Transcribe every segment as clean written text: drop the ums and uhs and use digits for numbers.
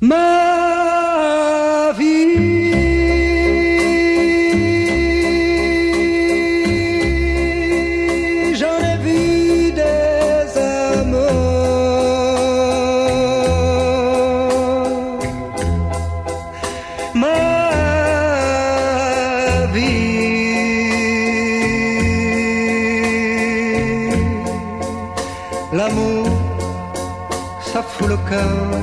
Ma vie, j'en ai vu des amours. Ma vie, l'amour, ça fout le cœur.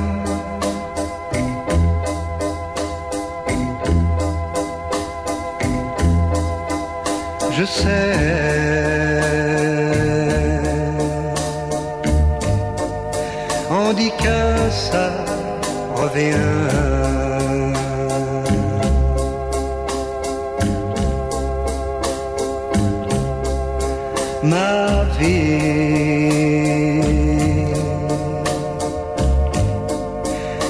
Je sais, on dit que ça revient. Ma vie,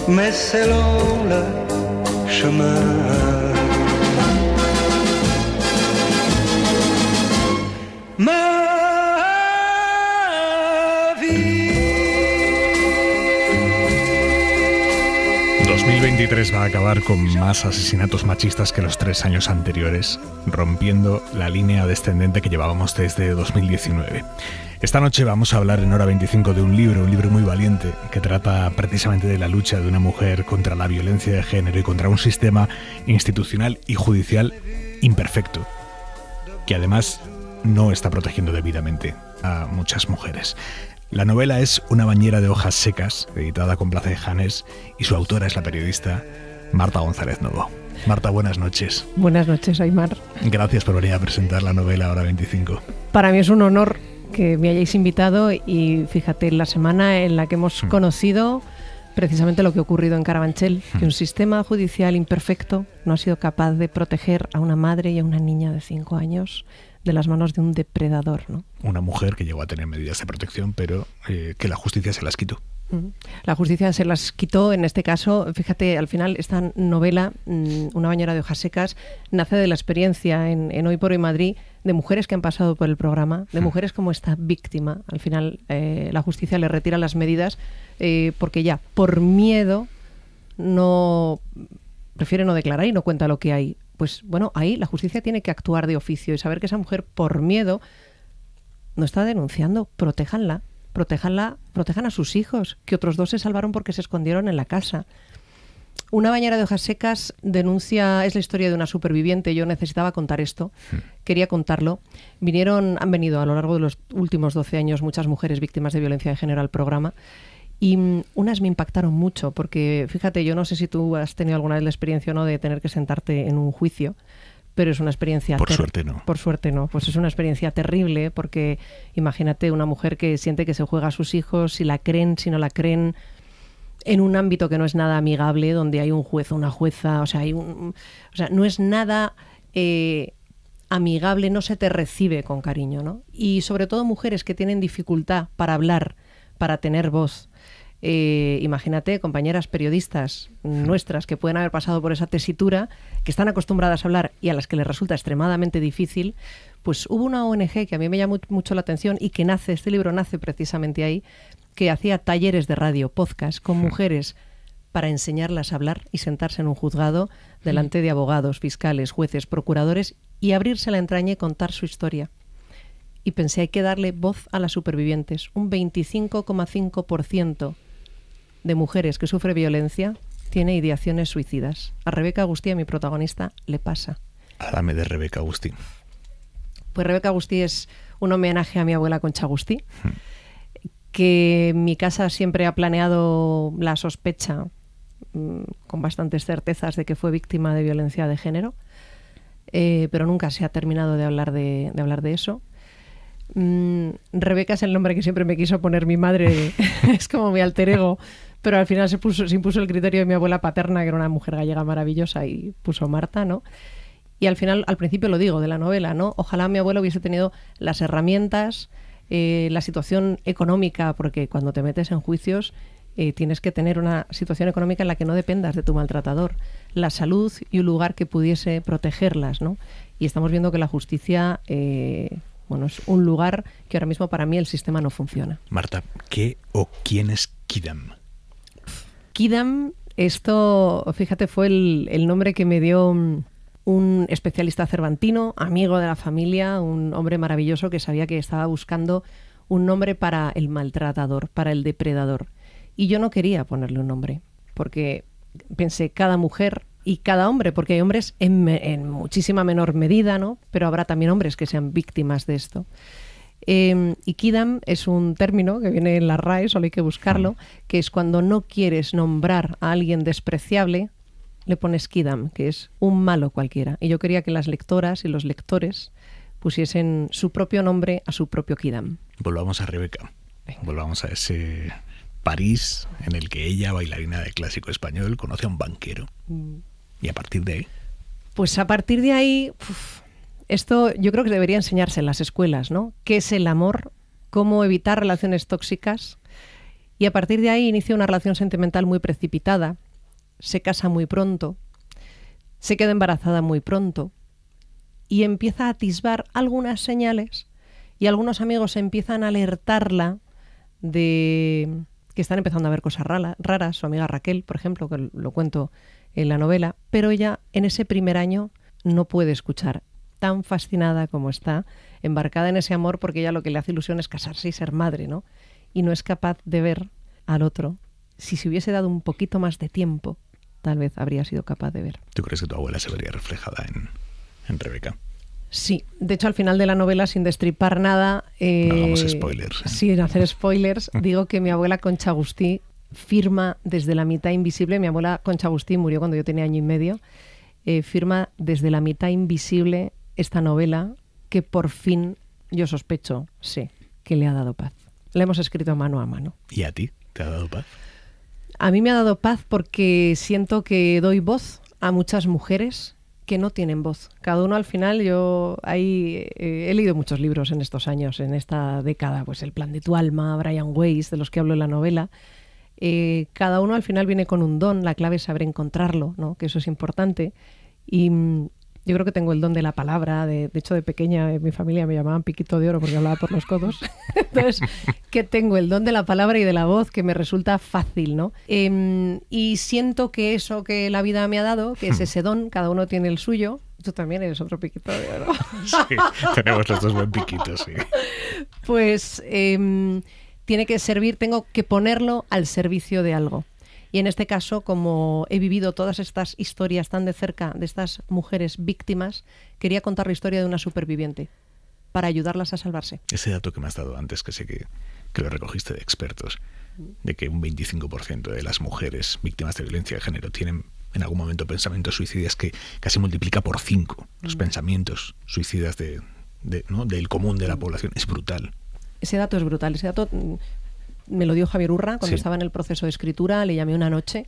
mais c'est long le chemin. 2023 va a acabar con más asesinatos machistas que los 3 años anteriores, rompiendo la línea descendente que llevábamos desde 2019. Esta noche vamos a hablar en Hora 25 de un libro muy valiente, que trata precisamente de la lucha de una mujer contra la violencia de género y contra un sistema institucional y judicial imperfecto, que además no está protegiendo debidamente a muchas mujeres. La novela es Una bañera de hojas secas, editada con Plaza de Janes, y su autora es la periodista Marta González Novo. Marta, buenas noches. Buenas noches, Aymar. Gracias por venir a presentar la novela Hora 25. Para mí es un honor que me hayáis invitado y fíjate, la semana en la que hemos conocido precisamente lo que ha ocurrido en Carabanchel, que un sistema judicial imperfecto no ha sido capaz de proteger a una madre y a una niña de 5 años de las manos de un depredador, ¿no? Una mujer que llegó a tener medidas de protección, pero que la justicia se las quitó. La justicia se las quitó, en este caso, fíjate, al final esta novela, Una bañera de hojas secas, nace de la experiencia en Hoy por Hoy Madrid de mujeres que han pasado por el programa, de mujeres como esta víctima. Al final la justicia le retira las medidas porque ya, por miedo, prefiere no declarar y no cuenta lo que hay. Pues bueno, ahí la justicia tiene que actuar de oficio y saber que esa mujer, por miedo, no está denunciando. Protéjanla, protejan a sus hijos, que otros 2 se salvaron porque se escondieron en la casa. Una bañera de hojas secas es la historia de una superviviente. Yo necesitaba contar esto, quería contarlo. Han venido a lo largo de los últimos 12 años muchas mujeres víctimas de violencia de género al programa. Y unas me impactaron mucho, porque fíjate, yo no sé si tú has tenido alguna vez la experiencia o no de tener que sentarte en un juicio, pero es una experiencia... Por suerte no. Por suerte no, pues es una experiencia terrible, porque imagínate una mujer que siente que se juega a sus hijos, si la creen, si no la creen, en un ámbito que no es nada amigable, donde hay un juez o una jueza, o sea, no es nada amigable, no se te recibe con cariño, ¿no? Y sobre todo mujeres que tienen dificultad para hablar, para tener voz. Imagínate, compañeras periodistas nuestras que pueden haber pasado por esa tesitura, que están acostumbradas a hablar y a las que les resulta extremadamente difícil. Pues hubo una ONG que a mí me llamó mucho la atención y que este libro nace precisamente ahí, que hacía talleres de radio, podcast, con mujeres para enseñarlas a hablar y sentarse en un juzgado delante de abogados, fiscales, jueces, procuradores y abrirse la entraña y contar su historia. Y pensé, hay que darle voz a las supervivientes. Un 25,5% de mujeres que sufre violencia tiene ideaciones suicidas. A Rebeca Agustí, a mi protagonista, le pasa. Háblame de Rebeca Agustí. Pues Rebeca Agustí es un homenaje a mi abuela Concha Agustí, que en mi casa siempre ha planeado la sospecha con bastantes certezas de que fue víctima de violencia de género, pero nunca se ha terminado de hablar de eso. Rebeca es el nombre que siempre me quiso poner mi madre, es como mi alter ego, pero al final se impuso el criterio de mi abuela paterna, que era una mujer gallega maravillosa, y puso Marta, ¿no? Y al final, al principio lo digo, de la novela, ¿no? Ojalá mi abuela hubiese tenido las herramientas, la situación económica, porque cuando te metes en juicios tienes que tener una situación económica en la que no dependas de tu maltratador, la salud y un lugar que pudiese protegerlas, ¿no? Y estamos viendo que la justicia... es un lugar que ahora mismo para mí el sistema no funciona. Marta, ¿qué o quién es Kidam? Kidam Esto, fíjate, fue el nombre que me dio un especialista cervantino, amigo de la familia, un hombre maravilloso que sabía que estaba buscando un nombre para el maltratador, para el depredador. Y yo no quería ponerle un nombre, porque pensé, cada mujer y cada hombre, porque hay hombres en muchísima menor medida, ¿no? Pero habrá también hombres que sean víctimas de esto. Y Quidam es un término que viene en la RAE, solo hay que buscarlo, que es cuando no quieres nombrar a alguien despreciable, le pones Quidam, que es un malo cualquiera. Y yo quería que las lectoras y los lectores pusiesen su propio nombre a su propio Quidam. Volvamos a Rebeca. Volvamos a ese París en el que ella, bailarina de clásico español, conoce a un banquero. Y a partir de ahí... Pues a partir de ahí... Esto yo creo que debería enseñarse en las escuelas, ¿no? ¿Qué es el amor? ¿Cómo evitar relaciones tóxicas? Y a partir de ahí inicia una relación sentimental muy precipitada, se casa muy pronto, se queda embarazada muy pronto y empieza a atisbar algunas señales y algunos amigos empiezan a alertarla de que están empezando a ver cosas raras. Su amiga Raquel, por ejemplo, que lo cuento en la novela, pero ella en ese primer año no puede escuchar. Tan fascinada como está, embarcada en ese amor, porque ella lo que le hace ilusión es casarse y ser madre, ¿no? Y no es capaz de ver al otro. Si se hubiese dado un poquito más de tiempo, tal vez habría sido capaz de ver. ¿Tú crees que tu abuela se vería reflejada en Rebeca? Sí, de hecho al final de la novela, sin destripar nada... no hagamos spoilers. Sin hacer spoilers, digo que mi abuela Concha Agustí firma desde la mitad invisible. Mi abuela Concha Agustí murió cuando yo tenía 1 año y medio. Firma desde la mitad invisible esta novela que por fin, yo sospecho, sé, que le ha dado paz. La hemos escrito mano a mano. ¿Y a ti? ¿Te ha dado paz? A mí me ha dado paz porque siento que doy voz a muchas mujeres que no tienen voz. Cada uno al final, he leído muchos libros en estos años, en esta década, pues El plan de tu alma, Brian Weiss, de los que hablo en la novela. Cada uno al final viene con un don, la clave es saber encontrarlo, ¿no? Que eso es importante. Y yo creo que tengo el don de la palabra. De hecho, de pequeña en mi familia me llamaban Piquito de Oro porque hablaba por los codos. Entonces, que tengo el don de la palabra y de la voz que me resulta fácil, ¿no? Y siento que eso que la vida me ha dado, que es ese don, cada uno tiene el suyo. Tú también eres otro Piquito de Oro. Sí, tenemos los dos buen piquitos, sí. Pues tiene que servir, tengo que ponerlo al servicio de algo. Y en este caso, como he vivido todas estas historias tan de cerca de estas mujeres víctimas, quería contar la historia de una superviviente para ayudarlas a salvarse. Ese dato que me has dado antes, que sé que lo recogiste de expertos, de que un 25% de las mujeres víctimas de violencia de género tienen en algún momento pensamientos suicidas, que casi multiplica por 5 los pensamientos suicidas del común de la población. Es brutal. Ese dato es brutal. Ese dato... me lo dio Javier Urra cuando estaba en el proceso de escritura, le llamé una noche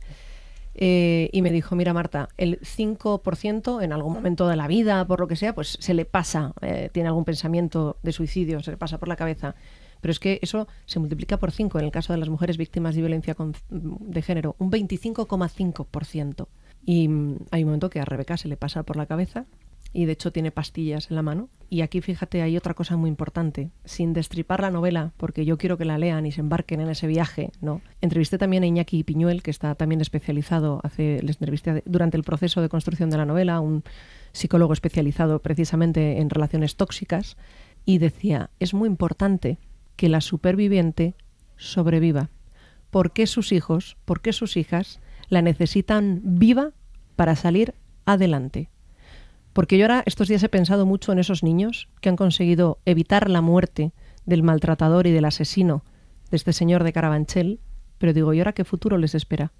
y me dijo, mira Marta, el 5% en algún momento de la vida, por lo que sea, pues se le pasa, tiene algún pensamiento de suicidio, se le pasa por la cabeza. Pero es que eso se multiplica por 5 en el caso de las mujeres víctimas de violencia de género, un 25,5%. Y hay un momento que a Rebeca se le pasa por la cabeza y de hecho tiene pastillas en la mano. Y aquí, fíjate, hay otra cosa muy importante. Sin destripar la novela, porque yo quiero que la lean y se embarquen en ese viaje, ¿no? Entrevisté también a Iñaki Piñuel, que está también especializado, les entrevisté durante el proceso de construcción de la novela, un psicólogo especializado precisamente en relaciones tóxicas, y decía, es muy importante que la superviviente sobreviva. ¿Por qué sus hijos, por qué sus hijas la necesitan viva para salir adelante? Porque yo ahora estos días he pensado mucho en esos niños que han conseguido evitar la muerte del maltratador y del asesino de este señor de Carabanchel, pero digo, ¿y ahora qué futuro les espera?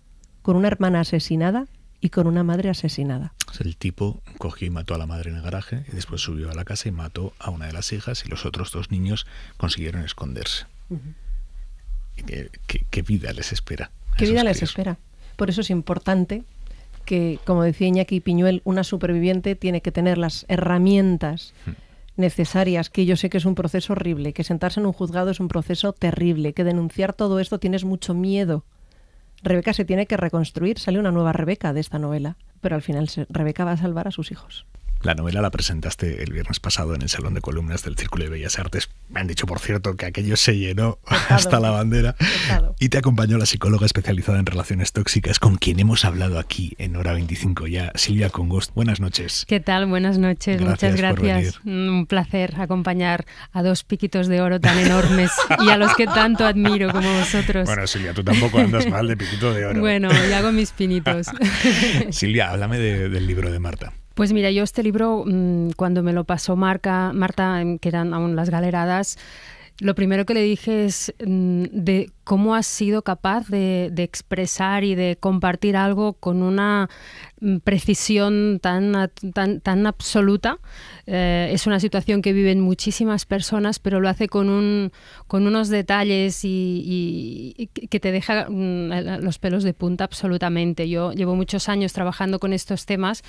Con una hermana asesinada y con una madre asesinada. El tipo cogió y mató a la madre en el garaje y después subió a la casa y mató a una de las hijas y los otros 2 niños consiguieron esconderse. ¿Qué vida les espera? ¿Qué vida les espera? Por eso es importante que, como decía Iñaki Piñuel, una superviviente tiene que tener las herramientas necesarias, que yo sé que es un proceso horrible, que sentarse en un juzgado es un proceso terrible, que denunciar todo esto tienes mucho miedo. Rebeca se tiene que reconstruir, sale una nueva Rebeca de esta novela, pero al final Rebeca va a salvar a sus hijos. La novela la presentaste el viernes pasado en el Salón de Columnas del Círculo de Bellas Artes. Me han dicho, por cierto, que aquello se llenó hasta la bandera. Y te acompañó la psicóloga especializada en relaciones tóxicas, con quien hemos hablado aquí en Hora 25 ya, Silvia Congost. Buenas noches. ¿Qué tal? Buenas noches. Muchas gracias. Un placer acompañar a dos piquitos de oro tan enormes y a los que tanto admiro como vosotros. Bueno, Silvia, tú tampoco andas mal de piquito de oro. Bueno, y hago mis pinitos. Silvia, háblame del libro de Marta. Pues mira, yo este libro, cuando me lo pasó Marta, que eran aún las galeradas, lo primero que le dije es de cómo has sido capaz de expresar y de compartir algo con una precisión tan absoluta. Es una situación que viven muchísimas personas, pero lo hace con unos detalles y que te deja los pelos de punta absolutamente. Yo llevo muchos años trabajando con estos temas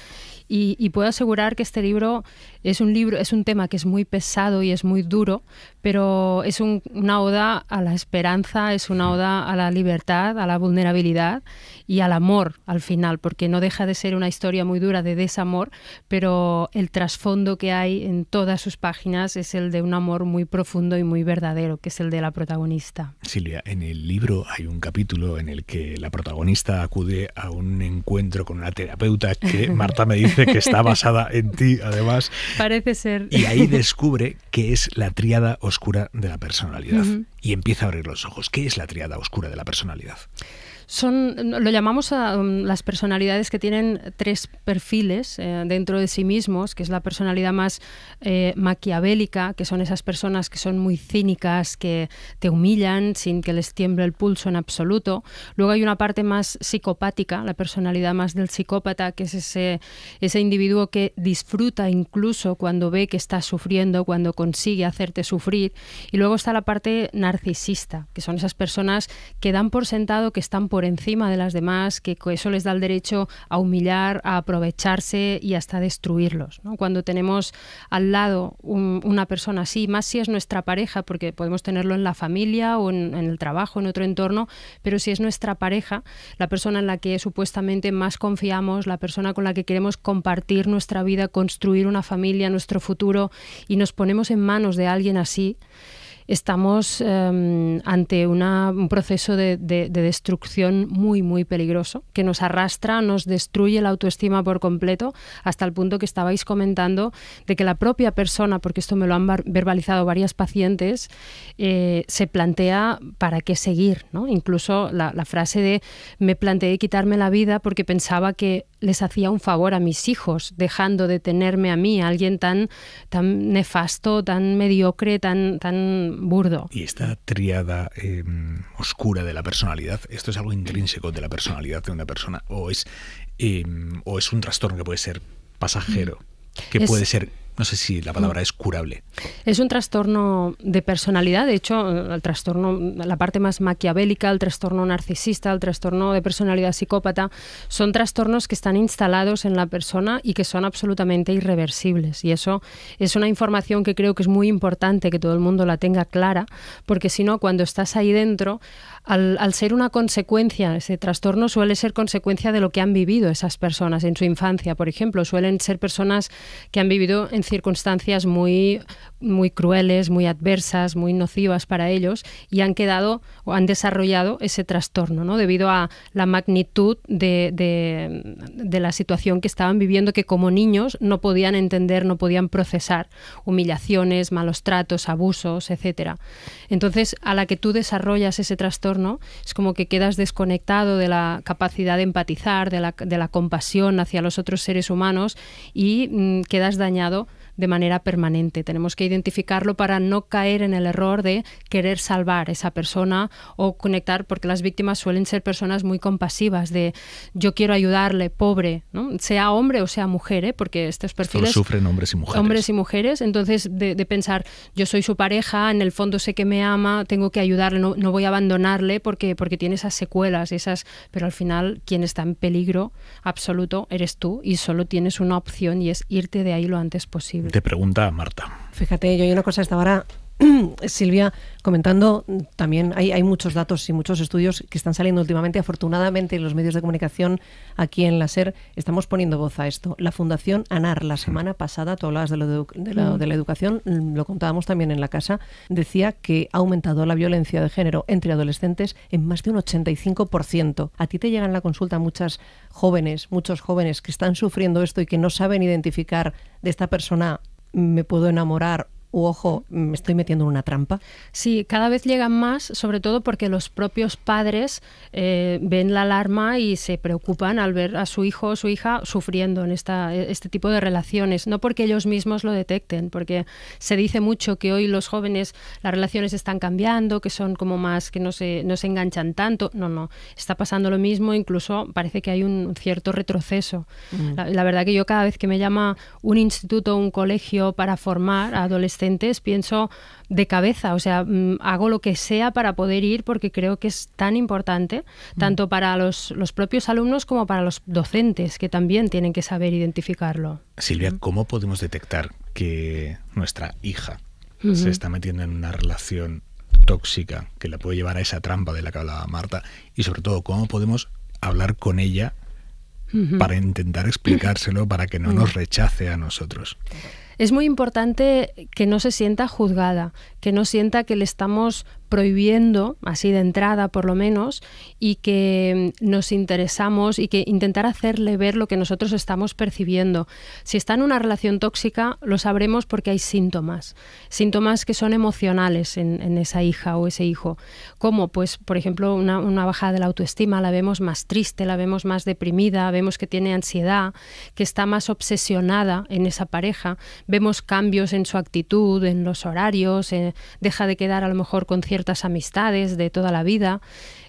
y puedo asegurar que este libro es un tema que es muy pesado y es muy duro, pero es una oda a la esperanza, es una oda a la libertad, a la vulnerabilidad y al amor al final, porque no deja de ser una historia muy dura de desamor, pero el trasfondo que hay en todas sus páginas es el de un amor muy profundo y muy verdadero, que es el de la protagonista. Silvia, en el libro hay un capítulo en el que la protagonista acude a un encuentro con una terapeuta que Marta me dice que está basada en ti, además. Parece ser. Y ahí descubre que es la tríada oscura de la personalidad. Y empieza a abrir los ojos. ¿Qué es la tríada oscura de la personalidad? Lo llamamos a las personalidades que tienen tres perfiles dentro de sí mismos, que es la personalidad más maquiavélica, que son esas personas que son muy cínicas, que te humillan sin que les tiemble el pulso en absoluto. Luego hay una parte más psicopática, la personalidad más del psicópata, que es ese individuo que disfruta incluso cuando ve que estás sufriendo, cuando consigue hacerte sufrir. Y luego está la parte narcisista, que son esas personas que dan por sentado que están por encima de las demás, que eso les da el derecho a humillar, a aprovecharse y hasta destruirlos, ¿no? Cuando tenemos al lado una persona así, más si es nuestra pareja, porque podemos tenerlo en la familia o en el trabajo, en otro entorno, pero si es nuestra pareja, la persona en la que supuestamente más confiamos, la persona con la que queremos compartir nuestra vida, construir una familia, nuestro futuro, y nos ponemos en manos de alguien así, estamos ante un proceso de destrucción muy, muy peligroso, que nos arrastra, nos destruye la autoestima por completo, hasta el punto que estabais comentando de que la propia persona, porque esto me lo han verbalizado varias pacientes, se plantea para qué seguir, ¿no? Incluso la frase de me planteé quitarme la vida porque pensaba que les hacía un favor a mis hijos, dejando de tenerme a mí, a alguien tan nefasto, tan mediocre, tan burdo. Y esta tríada oscura de la personalidad, ¿esto es algo intrínseco de la personalidad de una persona o es un trastorno que puede ser pasajero, que puede ser, no sé si la palabra es curable? Es un trastorno de personalidad. De hecho, el trastorno, la parte más maquiavélica, el trastorno narcisista, el trastorno de personalidad psicópata, son trastornos que están instalados en la persona y que son absolutamente irreversibles. Y eso es una información que creo que es muy importante que todo el mundo la tenga clara, porque si no, cuando estás ahí dentro, al ser una consecuencia, ese trastorno suele ser consecuencia de lo que han vivido esas personas en su infancia, por ejemplo. Suelen ser personas que han vivido en circunstancias muy, muy crueles, muy adversas, muy nocivas para ellos, y han quedado o han desarrollado ese trastorno, ¿no? Debido a la magnitud de la situación que estaban viviendo, que como niños no podían entender, no podían procesar humillaciones, malos tratos, abusos, etcétera. Entonces, a la que tú desarrollas ese trastorno, es como que quedas desconectado de la capacidad de empatizar, de la compasión hacia los otros seres humanos y quedas dañado de manera permanente. Tenemos que identificarlo para no caer en el error de querer salvar a esa persona o conectar, porque las víctimas suelen ser personas muy compasivas, de yo quiero ayudarle, pobre, ¿no? Sea hombre o sea mujer, ¿eh? Porque estos perfiles... Solo sufren hombres y mujeres. Hombres y mujeres, entonces de pensar, yo soy su pareja, en el fondo sé que me ama, tengo que ayudarle, no voy a abandonarle porque tiene esas secuelas, pero al final quien está en peligro absoluto eres tú y solo tienes una opción y es irte de ahí lo antes posible. Te pregunta Marta. Fíjate, yo hay una cosa, hasta ahora Silvia, comentando, también hay muchos datos y muchos estudios que están saliendo últimamente. Afortunadamente, en los medios de comunicación aquí en la SER estamos poniendo voz a esto. La Fundación ANAR, la semana pasada, tú hablabas de la educación, lo contábamos también en la casa, decía que ha aumentado la violencia de género entre adolescentes en más de un 85%. ¿A ti te llegan a la consulta muchos jóvenes que están sufriendo esto y que no saben identificar de esta persona me puedo enamorar? Ojo, me estoy metiendo en una trampa? Sí, cada vez llegan más, sobre todo porque los propios padres ven la alarma y se preocupan al ver a su hijo o su hija sufriendo en este tipo de relaciones. No porque ellos mismos lo detecten, porque se dice mucho que hoy los jóvenes, las relaciones están cambiando, que son como más, que no se enganchan tanto. No, está pasando lo mismo, incluso parece que hay un cierto retroceso. La verdad que yo cada vez que me llama un instituto, un colegio para formar a adolescentes, pienso de cabeza, o sea, hago lo que sea para poder ir porque creo que es tan importante, tanto para los propios alumnos como para los docentes, que también tienen que saber identificarlo. Silvia, ¿cómo podemos detectar que nuestra hija se está metiendo en una relación tóxica que la puede llevar a esa trampa de la que hablaba Marta? Y sobre todo, ¿cómo podemos hablar con ella para intentar explicárselo, para que no nos rechace a nosotros? Es muy importante que no se sienta juzgada, que no sienta que le estamos prohibiendo, así de entrada por lo menos, y que nos interesamos y que intentar hacerle ver lo que nosotros estamos percibiendo. Si está en una relación tóxica, lo sabremos porque hay síntomas que son emocionales en esa hija o ese hijo. Como, pues, por ejemplo, una bajada de la autoestima, la vemos más triste, la vemos más deprimida, vemos que tiene ansiedad, que está más obsesionada en esa pareja, vemos cambios en su actitud, en los horarios, deja de quedar a lo mejor con ciertas amistades de toda la vida.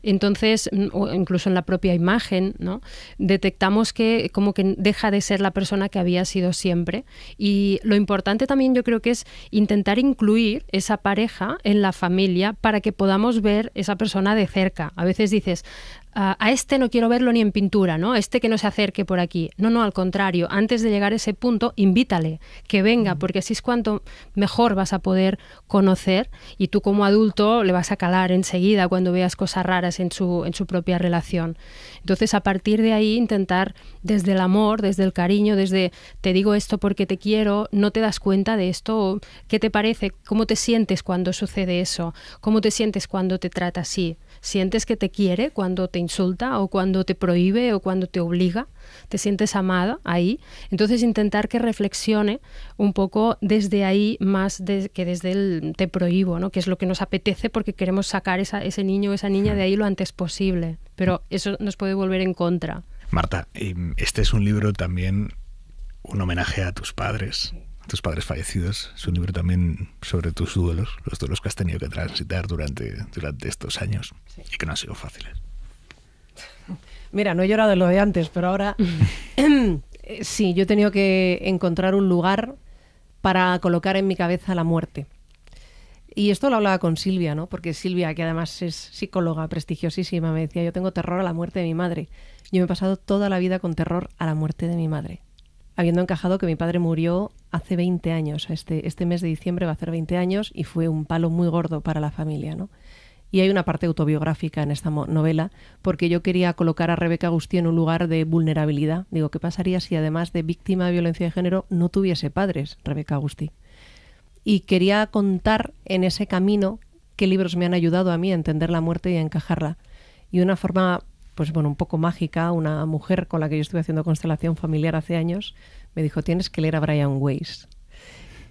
Entonces, o incluso en la propia imagen, ¿no? Detectamos que como que deja de ser la persona que había sido siempre. Y lo importante también yo creo que es intentar incluir esa pareja en la familia para que podamos ver esa persona de cerca. A veces dices, a este no quiero verlo ni en pintura, ¿no? A este que no se acerque por aquí. No, al contrario, antes de llegar a ese punto, invítale, que venga, porque así es cuanto mejor vas a poder conocer y tú como adulto le vas a calar enseguida cuando veas cosas raras en su propia relación. Entonces, a partir de ahí, intentar desde el amor, desde el cariño, desde te digo esto porque te quiero, no te das cuenta de esto, ¿qué te parece? ¿Cómo te sientes cuando sucede eso? ¿Cómo te sientes cuando te trata así? ¿Sientes que te quiere cuando te insulta o cuando te prohíbe o cuando te obliga? ¿Te sientes amada ahí? Entonces intentar que reflexione un poco desde ahí más que desde el te prohíbo, ¿no? Que es lo que nos apetece porque queremos sacar ese niño o esa niña de ahí lo antes posible. Pero eso nos puede volver en contra. Marta, este es un libro también, un homenaje a tus padres fallecidos. Es un libro también sobre tus duelos, los duelos que has tenido que transitar durante estos años y que no han sido fáciles. Mira, no he llorado en lo de antes, pero ahora sí, yo he tenido que encontrar un lugar para colocar en mi cabeza la muerte. Y esto lo hablaba con Silvia, ¿no? Porque Silvia, que además es psicóloga prestigiosísima, me decía, yo tengo terror a la muerte de mi madre. Yo me he pasado toda la vida con terror a la muerte de mi madre, habiendo encajado que mi padre murió hace 20 años. Este mes de diciembre va a hacer 20 años y fue un palo muy gordo para la familia, ¿no? Y hay una parte autobiográfica en esta novela porque yo quería colocar a Rebeca Agustí en un lugar de vulnerabilidad. Digo, ¿qué pasaría si además de víctima de violencia de género no tuviese padres, Rebeca Agustí? Y quería contar en ese camino qué libros me han ayudado a mí a entender la muerte y a encajarla. Y de una forma, pues bueno, un poco mágica, una mujer con la que yo estuve haciendo constelación familiar hace años, me dijo, tienes que leer a Brian Weiss.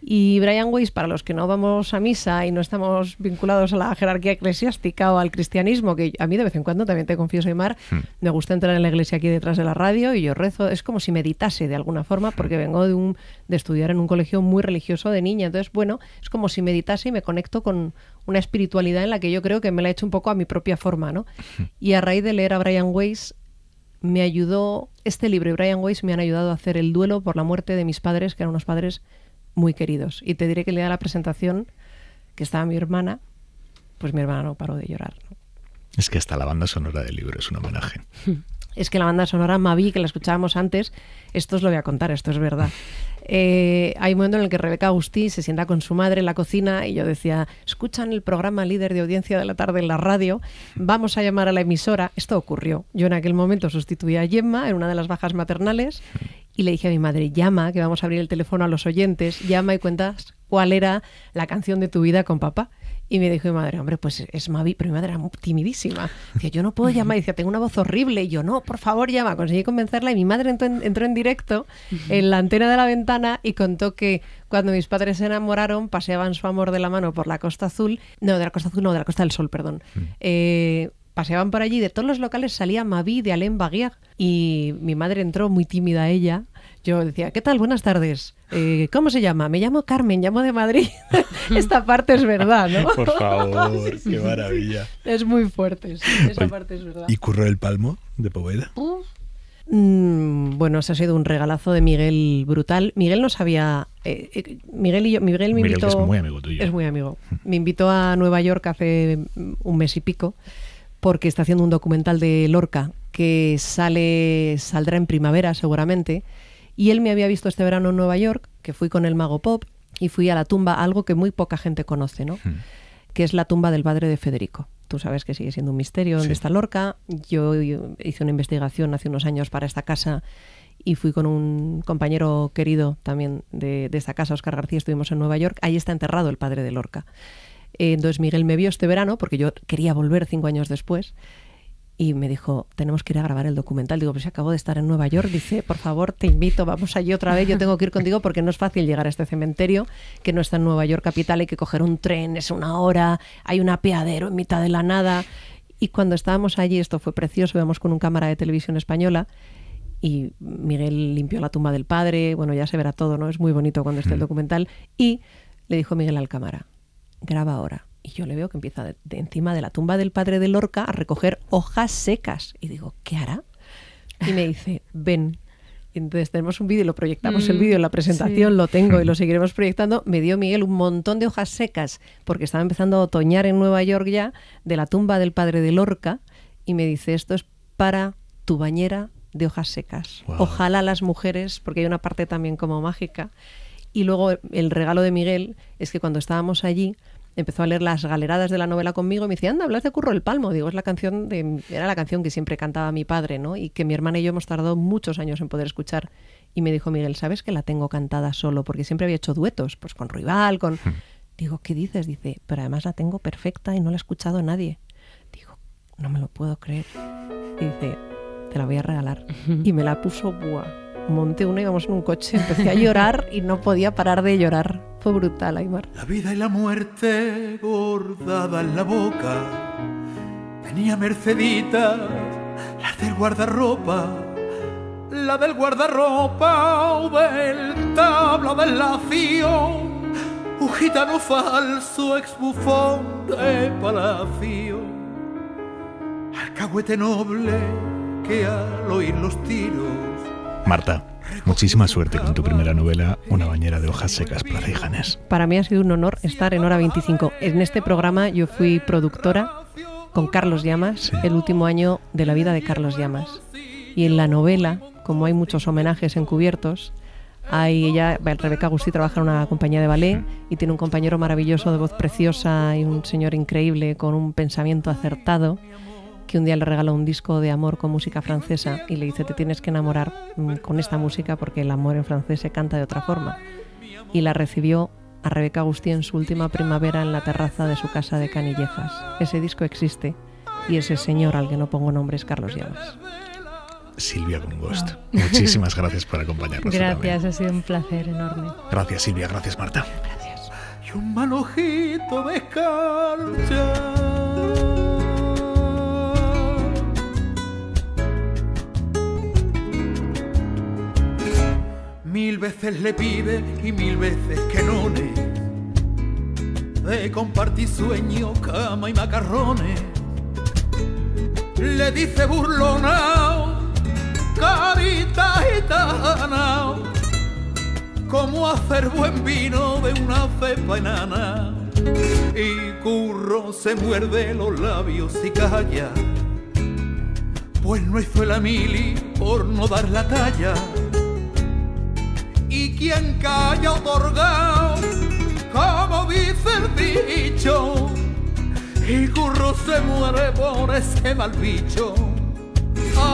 Y Brian Weiss, para los que no vamos a misa y no estamos vinculados a la jerarquía eclesiástica o al cristianismo, que a mí de vez en cuando, también te confieso, Aimar, me gusta entrar en la iglesia aquí detrás de la radio y yo rezo, es como si meditase de alguna forma, porque vengo de estudiar en un colegio muy religioso de niña, entonces bueno, es como si meditase y me conecto con una espiritualidad en la que yo creo que me la he hecho un poco a mi propia forma, ¿no? Y a raíz de leer a Brian Weiss, me ayudó, este libro y Brian Weiss me han ayudado a hacer el duelo por la muerte de mis padres, que eran unos padres muy queridos. Y te diré que el día de la presentación, que estaba mi hermana, pues mi hermana no paró de llorar, ¿no? Es que hasta la banda sonora del libro es un homenaje. Es que la banda sonora Mavi, que la escuchábamos antes, esto os lo voy a contar, esto es verdad. Hay un momento en el que Rebeca Agustí se sienta con su madre en la cocina y yo decía, escuchan el programa líder de audiencia de la tarde en la radio, vamos a llamar a la emisora. Esto ocurrió. Yo en aquel momento sustituía a Gemma en una de las bajas maternales y le dije a mi madre, llama, que vamos a abrir el teléfono a los oyentes, llama y cuentas cuál era la canción de tu vida con papá. Y me dijo mi madre, hombre, pues es Mavi, pero mi madre era muy timidísima. Decía, yo no puedo llamar. Y decía, tengo una voz horrible. Y yo, no, por favor, llama. Conseguí convencerla y mi madre entró en directo en la antena de la ventana y contó que cuando mis padres se enamoraron, paseaban su amor de la mano por la Costa Azul. No, de la Costa Azul, no, de la Costa del Sol, perdón. Paseaban por allí, de todos los locales salía Mavi de Alain Baguiar. Y mi madre entró muy tímida ella. Yo decía, ¿qué tal? Buenas tardes. ¿Cómo se llama? Me llamo Carmen, llamo de Madrid. Esta parte es verdad, ¿no? Por favor, qué maravilla. Es muy fuerte, sí. Esa parte es verdad. ¿Y Curro el Palmo, de Poveda? Bueno, ese ha sido un regalazo de Miguel brutal. Miguel no sabía... Miguel me invitó... Que es muy amigo tuyo. Es muy amigo. Me invitó a Nueva York hace un mes y pico porque está haciendo un documental de Lorca que saldrá en primavera seguramente. Y él me había visto este verano en Nueva York, que fui con el Mago Pop y fui a la tumba, algo que muy poca gente conoce, ¿no? Que es la tumba del padre de Federico. Tú sabes que sigue siendo un misterio dónde está Lorca. Yo hice una investigación hace unos años para esta casa y fui con un compañero querido también de esta casa, Óscar García, estuvimos en Nueva York. Ahí está enterrado el padre de Lorca. Entonces Miguel me vio este verano, porque yo quería volver 5 años después, y me dijo, tenemos que ir a grabar el documental. Digo, pues acabo de estar en Nueva York. Dice, por favor, te invito, vamos allí otra vez. Yo tengo que ir contigo porque no es fácil llegar a este cementerio, que no está en Nueva York capital. Hay que coger un tren, es 1 hora, hay un apeadero en mitad de la nada. Y cuando estábamos allí, esto fue precioso, íbamos con un cámara de televisión española y Miguel limpió la tumba del padre. Bueno, ya se verá todo, ¿no? Es muy bonito cuando esté el documental. Y le dijo Miguel al cámara, graba ahora. Y yo le veo que empieza de encima de la tumba del padre de Lorca a recoger hojas secas. Y digo, ¿qué hará? Y me dice, ven. Y entonces tenemos un vídeo, lo proyectamos el vídeo en la presentación, lo tengo y lo seguiremos proyectando. Me dio Miguel un montón de hojas secas, porque estaba empezando a otoñar en Nueva York ya, de la tumba del padre de Lorca. Y me dice, esto es para tu bañera de hojas secas. Wow. Ojalá las mujeres, porque hay una parte también como mágica. Y luego el regalo de Miguel es que cuando estábamos allí, empezó a leer las galeradas de la novela conmigo y me decía, anda, hablas de Curro el Palmo. Digo, era la canción que siempre cantaba mi padre, ¿no? Y que mi hermana y yo hemos tardado muchos años en poder escuchar. Y me dijo Miguel, ¿sabes que la tengo cantada solo? Porque siempre había hecho duetos, pues con Ruibal, con... Digo, ¿qué dices? Dice, pero además la tengo perfecta y no la ha escuchado nadie. Digo, no me lo puedo creer. Y dice, te la voy a regalar. Y me la puso, ¡buah! Monté una, íbamos en un coche, empecé a llorar y no podía parar de llorar. Fue brutal, Aimar. La vida y la muerte bordada en la boca. Tenía Mercedita, las del guardarropa. La del guardarropa o del tabla del lacio. Un gitano falso, exbufón de palacio. Alcahuete noble que al oír los tiros. Marta, muchísima suerte con tu primera novela, Una bañera de hojas secas, Plaza y Janes. Para mí ha sido un honor estar en Hora 25. En este programa yo fui productora con Carlos Llamas, el último año de la vida de Carlos Llamas. Y en la novela, como hay muchos homenajes encubiertos, Rebeca Agustí trabaja en una compañía de ballet y tiene un compañero maravilloso de voz preciosa y un señor increíble con un pensamiento acertado, que un día le regaló un disco de amor con música francesa y le dice, te tienes que enamorar con esta música porque el amor en francés se canta de otra forma. Y la recibió a Rebeca Agustí en su última primavera en la terraza de su casa de Canillejas. Ese disco existe y ese señor al que no pongo nombre es Carlos Llamas. Silvia Congost, muchísimas gracias por acompañarnos. Gracias, ha sido un placer enorme. Gracias, Silvia, gracias, Marta. Gracias. Y un manojito de escarcha. Mil veces le pide y 1000 veces que no de compartir sueños, cama y macarrones. Le dice burlona, carita gitana, cómo hacer buen vino de una cepa enana. Y Curro se muerde los labios y calla, pues no hizo el amili por no dar la talla. y quien calla otorgado, como dice el dicho, y curro se muere por ese mal bicho.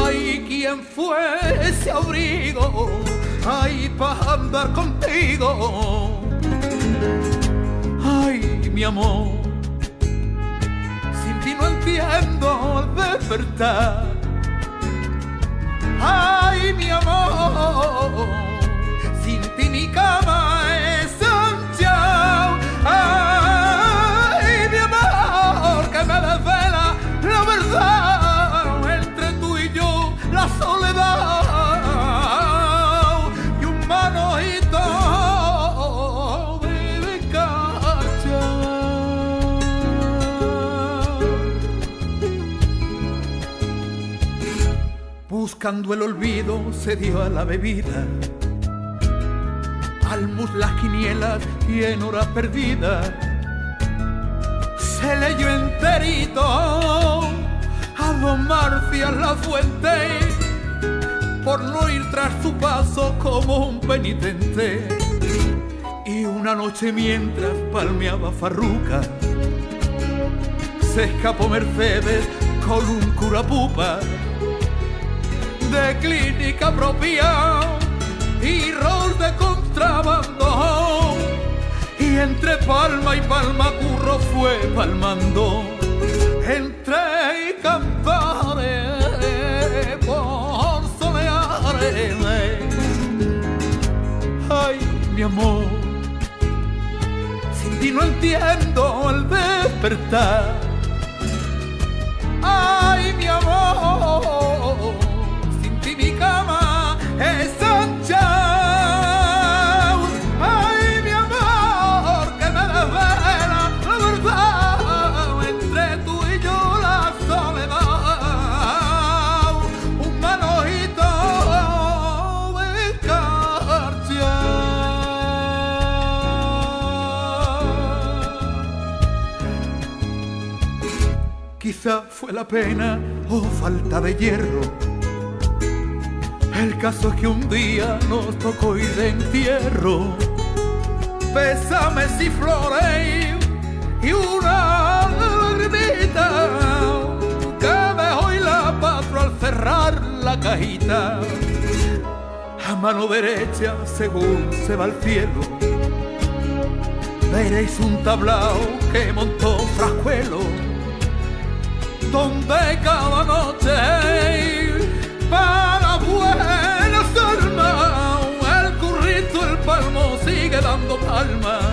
Ay, ¿quién fue ese abrigo? Ay, para andar contigo. Ay, mi amor, sin ti no entiendo el despertar. Ay, mi amor, sin ti mi cama es ancha. Ay, mi amor, que me desvela la verdad, entre tú y yo la soledad y un manojito de cacha. Buscando el olvido se dio a la bebida, al mus las quinielas y en hora perdida se leyó enterito a don Marcial Lafuente por no ir tras su paso como un penitente. Y una noche mientras palmeaba farruca se escapó Mercedes con un curapupa de clínica propia y rol de contrabando, y entre palma y palma curro fue palmando, entre y cantares por soleares. Ay, mi amor, sin ti no entiendo el despertar. Ay, mi amor, sin ti mi cama es ancha. Ay, mi amor, que me desvela la verdad, entre tú y yo la soledad, un manojito de escarcha. Quizá fue la pena o falta de hierro. El caso es que un día nos tocó ir de entierro, pésames y flores y una lagrimita que dejó y la patro al cerrar la cajita. A mano derecha, según se va al cielo, veréis un tablao que montó Frascuelo, donde cada noche para buenas almas el currito, el palmo sigue dando palmas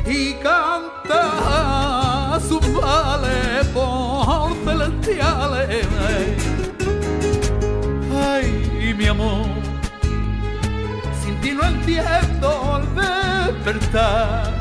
y canta sus vales por celestiales. Ay, mi amor, sin ti no entiendo el despertar.